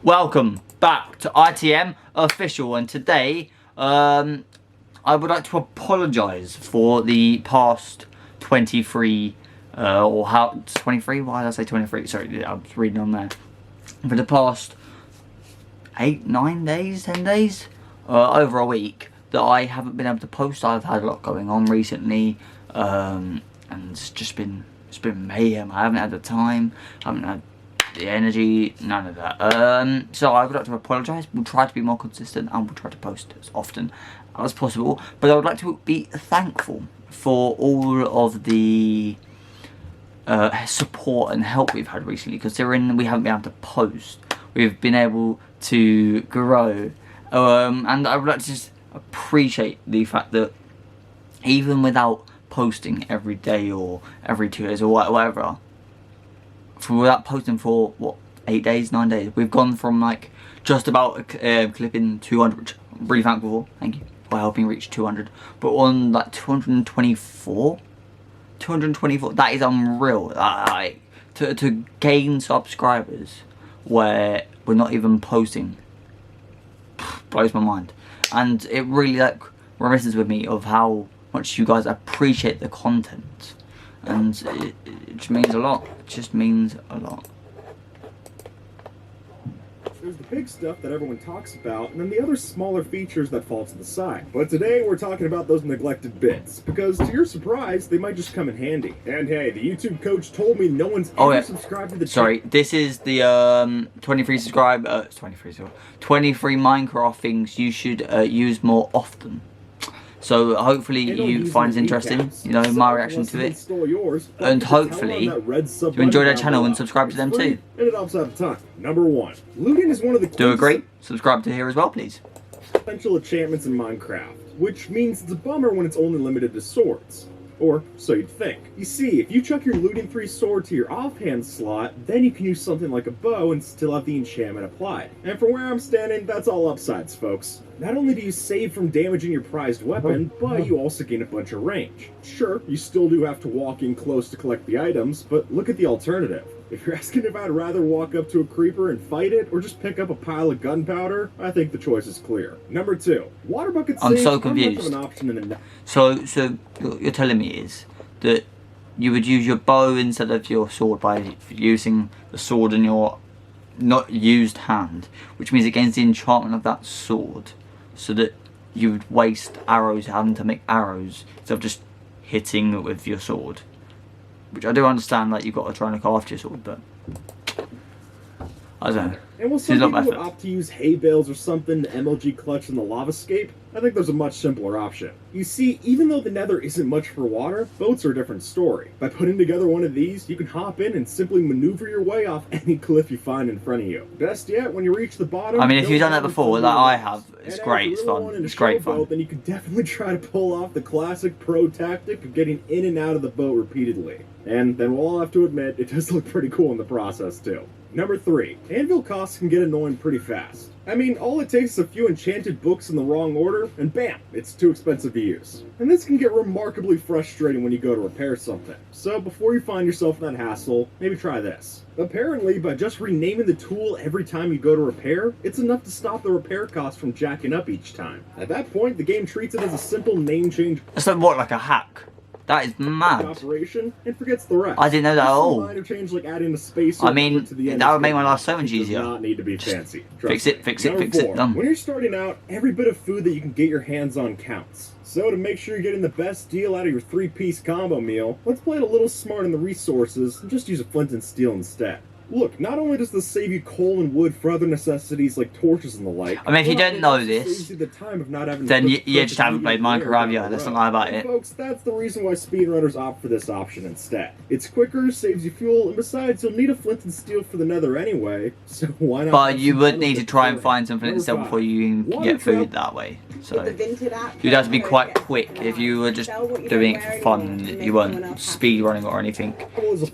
Welcome back to ITM Official, and today I would like to apologise for the past 23 or how 23? Why did I say 23? Sorry, I was reading on there. For the past 9 days, 10 days, over a week that I haven't been able to post. I've had a lot going on recently, and it's been mayhem. I haven't had the time, haven't had the energy, none of that. So I would like to apologise. We'll try to be more consistent and we'll try to post as often as possible. But I would like to be thankful for all of the support and help we've had recently, considering we haven't been able to post. We've been able to grow, and I would like to just appreciate the fact that even without posting every day or every 2 days or whatever, without posting for what, 8 days, 9 days, we've gone from like just about clipping 200, which I'm really thankful for. Thank you for helping reach 200, but on like 224, that is unreal. Like to gain subscribers where we're not even posting blows my mind, and it really like reminisces with me of how much you guys appreciate the content, and it just means a lot. It just means a lot. There's the big stuff that everyone talks about, and then the other smaller features that fall to the side. But today we're talking about those neglected bits, because to your surprise, they might just come in handy. And hey, the YouTube coach told me no one's ever subscribed to the channel. This is the 23 Minecraft things you should use more often. So hopefully you find it interesting, you know, my reaction to it, and hopefully you enjoy their channel and subscribe to them too. And it helps out a ton. Number 1, looting is one of the do agree. Subscribe to here as well, please. Essential enchantments in Minecraft, which means it's a bummer when it's only limited to swords. Or so you'd think. You see, if you chuck your looting 3 sword to your offhand slot, then you can use something like a bow and still have the enchantment applied. And from where I'm standing, that's all upsides, folks. Not only do you save from damaging your prized weapon, but you also gain a bunch of range. Sure, you still do have to walk in close to collect the items, but look at the alternative. If you're asking if I'd rather walk up to a creeper and fight it, or just pick up a pile of gunpowder, I think the choice is clear. Number 2, water bucket saves I'm so confused. An option in the so you're telling me is that you would use your bow instead of your sword by using the sword in your not used hand, which means it gains the enchantment of that sword, so that you would waste arrows having to make arrows instead of just hitting it with your sword. Which I do understand, like you've got to try and look after your sword, but I don't know. And while some people would opt to use hay bales or something to MLG clutch in the lavascape, I think there's a much simpler option. You see, even though the Nether isn't much for water, boats are a different story. By putting together one of these, you can hop in and simply maneuver your way off any cliff you find in front of you. Best yet, when you reach the bottom... I mean, if you've done that before, like I have, it's great, it's fun, it's great fun. Then you can definitely try to pull off the classic pro tactic of getting in and out of the boat repeatedly. And then we'll all have to admit, it does look pretty cool in the process too. Number 3, anvil costs can get annoying pretty fast. I mean, all it takes is a few enchanted books in the wrong order, and bam, it's too expensive to use. And this can get remarkably frustrating when you go to repair something. So before you find yourself in that hassle, maybe try this. Apparently, by just renaming the tool every time you go to repair, it's enough to stop the repair cost from jacking up each time. At that point, the game treats it as a simple name change. That's like a hack. That is mad. Operation and forgets the rest. I didn't know that at all. Minor change like adding a space. I mean, that would make my life so much easier. Does not need to be fancy. Fix it, done. When you're starting out, every bit of food that you can get your hands on counts. So to make sure you're getting the best deal out of your 3-piece combo meal, let's play it a little smart in the resources and just use a flint and steel instead. Look, not only does this save you coal and wood for other necessities like torches and the like. I mean, if you don't know this, then you just haven't played Minecraft yet. Let's not lie about it. Folks, that's the reason why speedrunners opt for this option instead. It's quicker, saves you fuel, and besides, you'll need a flint and steel for the Nether anyway, so why not? But you would need to try and find some flint and steel before you can get food that way. So you'd have to be quite quick if you were just doing it for fun. You weren't speed running or anything.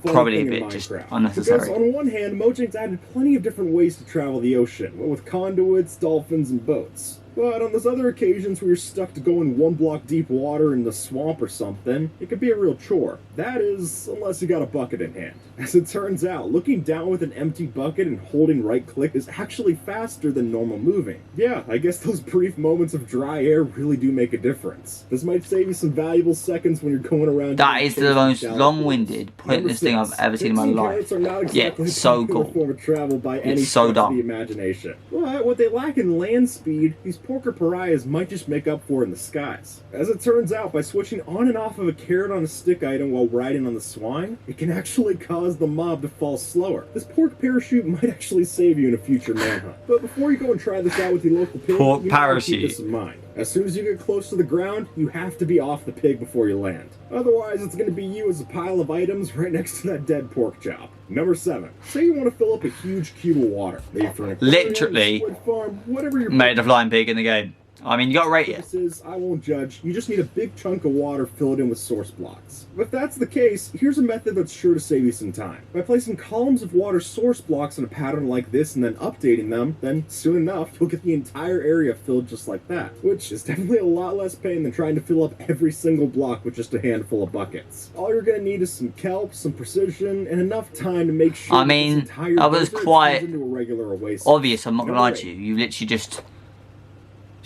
Probably a bit just unnecessary. Because on one hand, Mojang's added plenty of different ways to travel the ocean, what with conduits, dolphins, and boats. But on those other occasions where you're stuck to go in 1 block deep water in the swamp or something, it could be a real chore. That is, unless you got a bucket in hand. As it turns out, looking down with an empty bucket and holding right click is actually faster than normal moving. Yeah, I guess those brief moments of dry air really do make a difference. This might save you some valuable seconds when you're going around. That is the most long-winded, pointless thing I've ever seen in my life. Yeah, it's so cool. Form of travel by any It's so stretch of dumb. the imagination. But what they lack in land speed, these porker pariahs might just make up for in the skies. As it turns out, by switching on and off of a carrot on a stick item while riding on the swine, it can actually cause the mob to fall slower. This pork parachute might actually save you in a future manhunt. But before you go and try this out with your local pig, Pork you gotta parachute. keep this in mind. As soon as you get close to the ground, you have to be off the pig before you land. Otherwise, it's going to be you as a pile of items right next to that dead pork chop. Number 7. Say you want to fill up a huge cube of water. Maybe for an aquarium, Literally squid farm, whatever you're made a flying pig in the game. I mean, you gotta rate it. purposes, I won't judge. You just need a big chunk of water filled in with source blocks. If that's the case, here's a method that's sure to save you some time. By placing columns of water source blocks in a pattern like this and then updating them, then soon enough you'll get the entire area filled just like that, which is definitely a lot less pain than trying to fill up every single block with just a handful of buckets. All you're gonna need is some kelp, some precision, and enough time to make sure I mean, this entire that was desert quite turns into a regular oasis. Obvious, I'm not gonna lie Number to you. 8. You literally just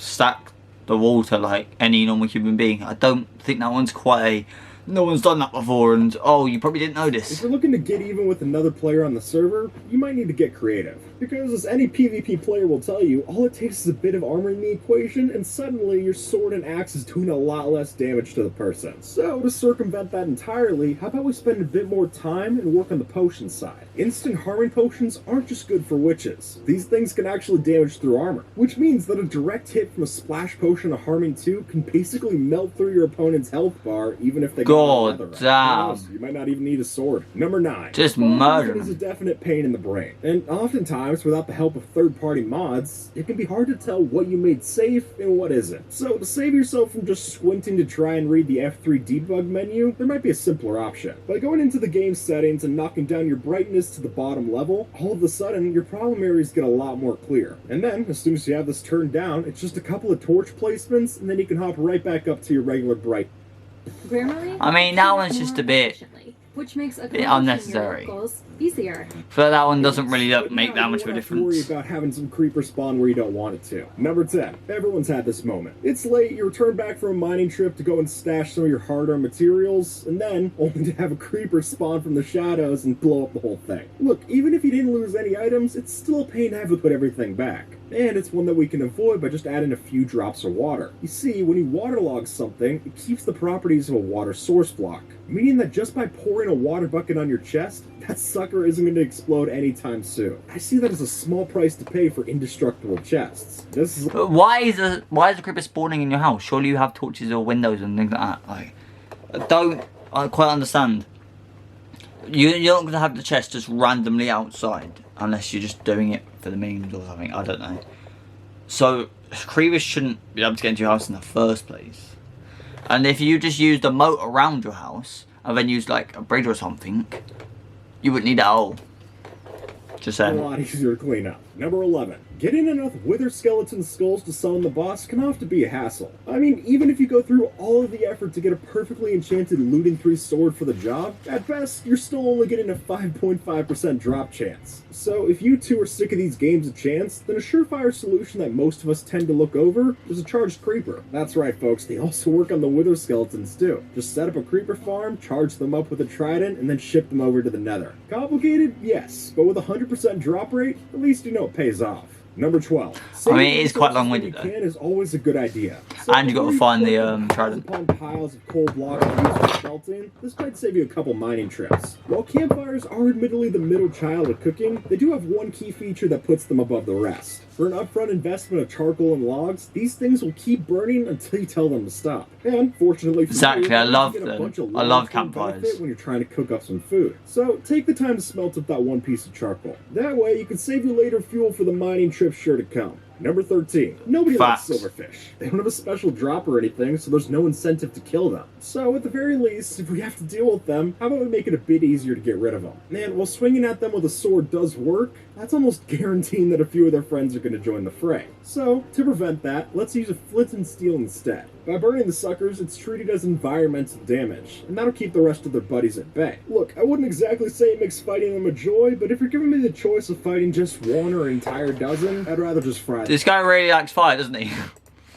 stack the water like any normal human being. I don't think that one's quite a... No one's done that before, and oh, you probably didn't If notice. you're looking to get even with another player on the server, you might need to get creative. Because as any PvP player will tell you, all it takes is a bit of armor in the equation, and suddenly your sword and axe is doing a lot less damage to the person. So to circumvent that entirely, how about we spend a bit more time and work on the potion side? Instant harming potions aren't just good for witches. These things can actually damage through armor, which means that a direct hit from a splash potion of harming 2 can basically melt through your opponent's health bar, even if they God got another. damn. Who knows? You might not even need a sword. Number 9. Just Ball murder fighting is a them. definite pain in the brain, and oftentimes, without the help of third-party mods, it can be hard to tell what you made safe and what isn't. So to save yourself from just squinting to try and read the F3 debug menu, there might be a simpler option. By going into the game settings and knocking down your brightness to the bottom level, all of a sudden, your problem areas get a lot more clear. And then, as soon as you have this turned down, it's just a couple of torch placements, and then you can hop right back up to your regular bright. Grammarly, I mean, that one's just a bit which makes a unnecessary. goals easier. But that one doesn't really But make now that much you of a won't have to worry difference. about having some creeper spawn where you don't want it to. Number 10. Everyone's had this moment. It's late, you return back from a mining trip to go and stash some of your hard-earned materials, and then only to have a creeper spawn from the shadows and blow up the whole thing. Look, even if you didn't lose any items, it's still a pain to have to put everything back. And it's one that we can avoid by just adding a few drops of water. You see, when you waterlog something, it keeps the properties of a water source block, meaning that just by pouring a water bucket on your chest, that sucker isn't going to explode anytime soon. I see that as a small price to pay for indestructible chests. This is But why is the creeper spawning in your house? Surely you have torches or windows and things like that. Like, I quite understand. You're not going to have the chest just randomly outside unless you're just doing it for the memes or something. I don't know. So creepers shouldn't be able to get into your house in the first place. And if you just used a moat around your house and then used like a bridge or something, you wouldn't need that at all. Just a saying. lot easier to clean up. Number 11. Getting enough wither skeleton skulls to summon the boss can often be a hassle. I mean, even if you go through all of the effort to get a perfectly enchanted looting 3 sword for the job, at best, you're still only getting a 5.5% drop chance. So if you two are sick of these games of chance, then a surefire solution that most of us tend to look over is a charged creeper. That's right, folks, they also work on the wither skeletons too. Just set up a creeper farm, charge them up with a trident, and then ship them over to the nether. Complicated? Yes, but with a 100% drop rate, at least you know it pays off. Number 12. I mean, it is quite long-winded, Saving as much as you can is always a good idea. And you gotta before find the, collect trident. piles upon piles of coal blocks used for smelting, this might save you a couple mining trips. While campfires are admittedly the middle child of cooking, they do have one key feature that puts them above the rest. For an upfront investment of charcoal and logs, these things will keep burning until you tell them to stop. And fortunately for Exactly, you, I you love get a them. bunch of I love logs for campfires. benefit when you're trying to cook up some food. So take the time to smelt up that one piece of charcoal. That way you can save your later fuel for the mining trip sure to come. Number 13. Nobody Facts. likes silverfish. They don't have a special drop or anything, so there's no incentive to kill them. So at the very least, if we have to deal with them, how about we make it a bit easier to get rid of them? And while swinging at them with a sword does work, that's almost guaranteeing that a few of their friends are going to join the fray. So, to prevent that, let's use a flint and steel instead. By burning the suckers, it's treated as environmental damage, and that'll keep the rest of their buddies at bay. Look, I wouldn't exactly say it makes fighting them a joy, but if you're giving me the choice of fighting just one or an entire dozen, I'd rather just fry them. This guy really likes fire, doesn't he?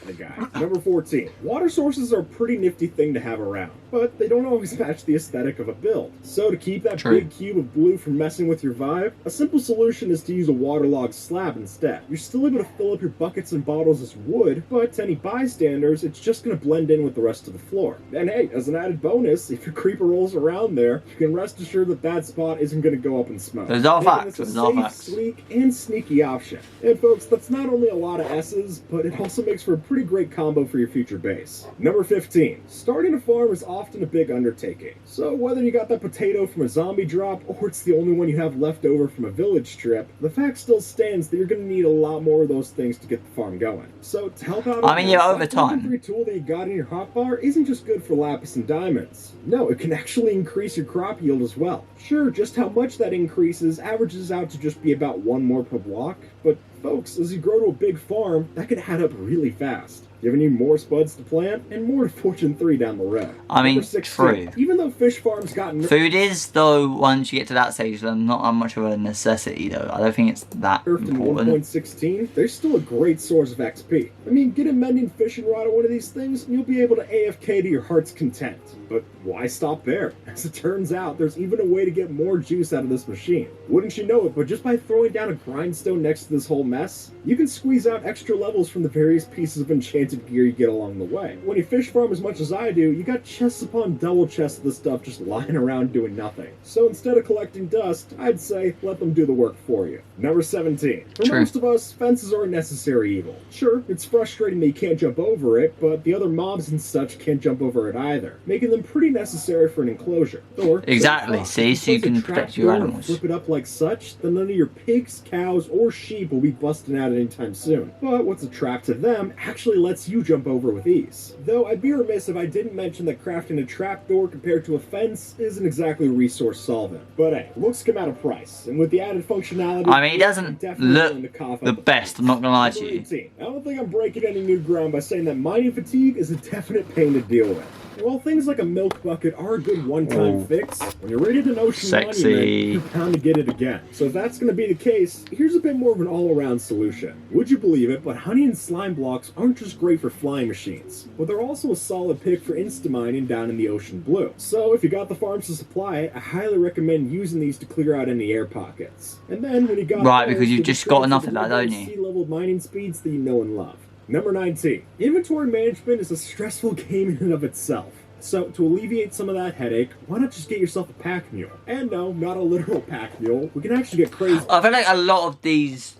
The guy. Number 14. Water sources are a pretty nifty thing to have around, but they don't always match the aesthetic of a build. So to keep that True. big cube of blue from messing with your vibe, a simple solution is to use a waterlogged slab instead. You're still able to fill up your buckets and bottles as wood, but to any bystanders, it's just going to blend in with the rest of the floor. And hey, as an added bonus, if your creeper rolls around there, you can rest assured that that spot isn't going to go up in smoke. There's all Making facts, this a there's all safe, facts. sleek, and sneaky option. And folks, that's not only a lot of S's, but it also makes for a pretty great combo for your future base. Number 15. Starting a farm is often a big undertaking. So whether you got that potato from a zombie drop, or it's the only one you have left over from a village trip, the fact still stands that you're going to need a lot more of those things to get the farm going. So to help out I mean, yeah, over that time. inventory tool that you got in your hotbar isn't just good for lapis and diamonds. No, it can actually increase your crop yield as well. Sure, just how much that increases averages out to just be about one more per block, but folks, as you grow to a big farm, that can add up really fast, giving you more spuds to plant and more to Fortune 3 down the road. I mean, Number 16. true. Even though fish farms got Food is, though, once you get to that stage, not that much of a necessity, though. I don't think it's that nerfed in important. 1.16, they're still a great source of XP. I mean, get a mending fishing rod or one of these things, and you'll be able to AFK to your heart's content. But why stop there? As it turns out, there's even a way to get more juice out of this machine. Wouldn't you know it, but just by throwing down a grindstone next to this whole mess, you can squeeze out extra levels from the various pieces of enchanted gear you get along the way. When you fish farm as much as I do, you got chests upon double chests of this stuff just lying around doing nothing. So instead of collecting dust, I'd say let them do the work for you. Number 17. For True. most of us, fences are a necessary evil. Sure, it's frustrating that you can't jump over it, but the other mobs and such can't jump over it either, making them pretty necessary for an enclosure. Or Exactly, see, so you place a can trap protect your door and animals. flip it up like such, then none of your pigs, cows, or sheep will be busting out anytime soon. But what's a trap to them actually lets you jump over with ease. Though I'd be remiss if I didn't mention that crafting a trapdoor compared to a fence isn't exactly resource solvent. But hey, looks come at a price, and with the added functionality, I mean, it I'm doesn't definitely look willing to cough the up the best, I'm not gonna lie to Number you. 18. I don't think I'm breaking any new ground by saying that mining fatigue is a definite pain to deal with. And while things like a milk bucket are a good one-time Oh. fix, when you're rated an ocean Sexy. monument, you're bound to get it again. So if that's going to be the case, here's a bit more of an all-around solution. Would you believe it, but honey and slime blocks aren't just great for flying machines, but they're also a solid pick for insta-mining down in the ocean blue. So if you got the farms to supply it, I highly recommend using these to clear out any air pockets. And then when you got Right, those, because you've you'll be just got straight enough to of that, the don't you? sea-level mining speeds that you know and love. Number 19. Inventory management is a stressful game in and of itself. So, to alleviate some of that headache, why not just get yourself a pack mule? And no, not a literal pack mule. We can actually get crazy. I feel like a lot of these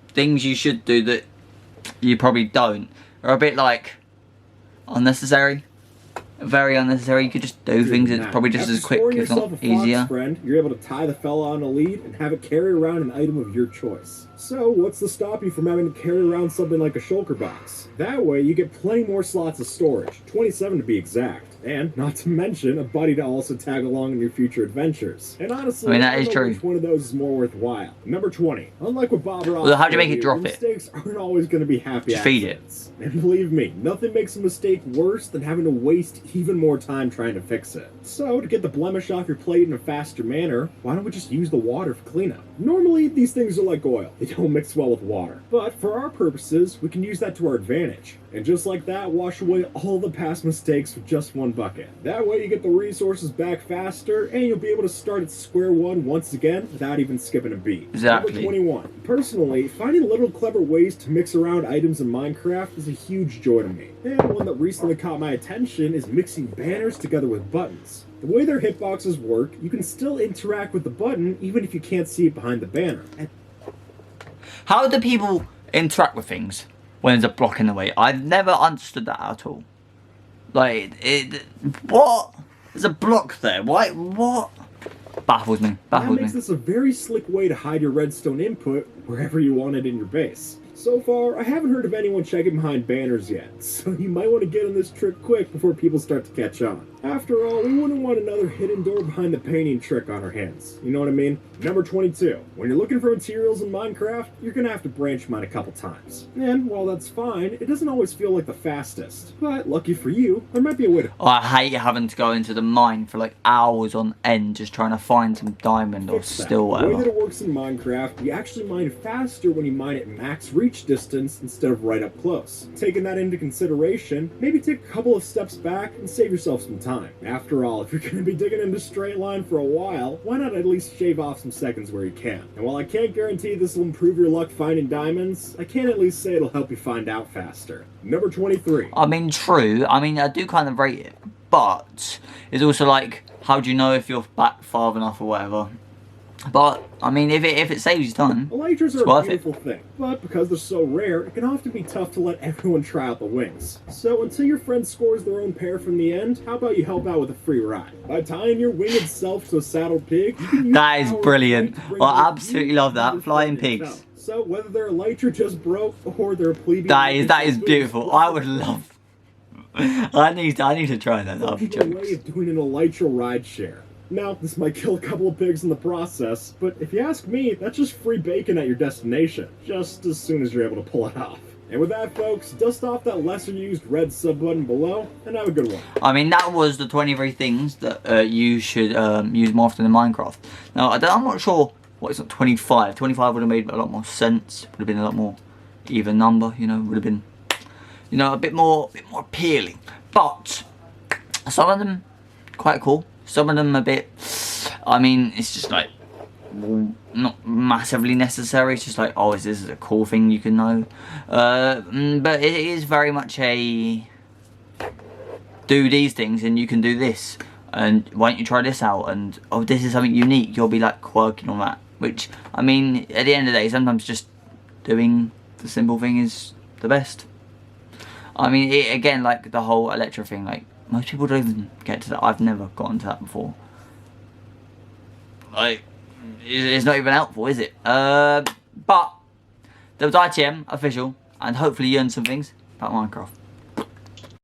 things you should do that you probably don't are a bit like unnecessary. Very unnecessary. You could just do things that's Now, probably just after as quick, scoring if not yourself a fox easier. friend, you're able to tie the fella on a lead and have it carry around an item of your choice. So, what's to stop you from having to carry around something like a shulker box? That way, you get plenty more slots of storage, 27 to be exact. And, not to mention, a buddy to also tag along in your future adventures. And honestly, I mean, that don't is know true. which one of those is more worthwhile. Number 20. Unlike what Bob Ross Well, how'd you told make it drop it? mistakes aren't always going to be happy Just feed it. accidents. And believe me, nothing makes a mistake worse than having to waste even more time trying to fix it. So, to get the blemish off your plate in a faster manner, why don't we just use the water for cleanup? Normally, these things are like oil. They don't mix well with water. But for our purposes, we can use that to our advantage. And just like that, wash away all the past mistakes with just one bucket. That way you get the resources back faster, and you'll be able to start at square one once again without even skipping a beat. Exactly. Number 21. Personally, finding little clever ways to mix around items in Minecraft is a huge joy to me. And one that recently caught my attention is mixing banners together with buttons. The way their hitboxes work, you can still interact with the button even if you can't see it behind the banner. And How do people interact with things when there's a block in the way? I've never understood that at all. Like, what? There's a block there. Why? What? Baffles me. that Baffles makes me. this a very slick way to hide your redstone input wherever you want it in your base. So far, I haven't heard of anyone checking behind banners yet, so you might want to get on this trick quick before people start to catch on. After all, we wouldn't want another hidden door behind the painting trick on our hands. You know what I mean? Number 22. When you're looking for materials in Minecraft, you're gonna have to branch mine a couple times. And while that's fine, it doesn't always feel like the fastest. But lucky for you, there might be a way to Oh, I hate having to go into the mine for like hours on end just trying to find some diamond or fix that. steel, The way that whatever. it works in Minecraft, you actually mine faster when you mine at max reach distance instead of right up close. Taking that into consideration, maybe take a couple of steps back and save yourself some time. After all, if you're going to be digging into straight line for a while, why not at least shave off some seconds where you can? And while I can't guarantee this will improve your luck finding diamonds, I can at least say it'll help you find out faster. Number 23. I mean, true. I mean, I do kind of rate it. But it's also like, how do you know if you're back far enough or whatever? But, I mean, if it saves you time, Elytras it's are a worth it. beautiful thing, but because they're so rare, it can often be tough to let everyone try out the wings. So until your friend scores their own pair from the end, how about you help out with a free ride? By tying your winged self to a saddled pig, you can use That the is power of brilliant. fate to bring I your absolutely love that. beautiful Flying friend pigs. yourself. So whether they're Elytra just broke or they're a plebeian, That is beautiful. I would love. I need to try that. That'd be a way jokes. of doing an Elytra ride share. Now, this might kill a couple of pigs in the process, but if you ask me, that's just free bacon at your destination, just as soon as you're able to pull it off. And with that, folks, dust off that lesser used red sub button below, and have a good one. I mean, that was the 23 things that you should use more often in Minecraft. Now, I'm not sure what it's not 25. 25 would have made a lot more sense. Would have been a lot more even number. You know, would have been, you know, a bit more appealing. But some of them quite cool. Some of them a bit. I mean, it's just like not massively necessary. It's just like, oh, this is a cool thing you can know. But it is very much a do these things and you can do this. And why don't you try this out? And oh, this is something unique. You'll be like working on that. Which, I mean, at the end of the day, sometimes just doing the simple thing is the best. I mean, again, like the whole Elytra thing, like most people don't even get to that. I've never gotten to that before. Like, it's not even helpful, is it? But there was ITM official, and hopefully you learned some things about Minecraft.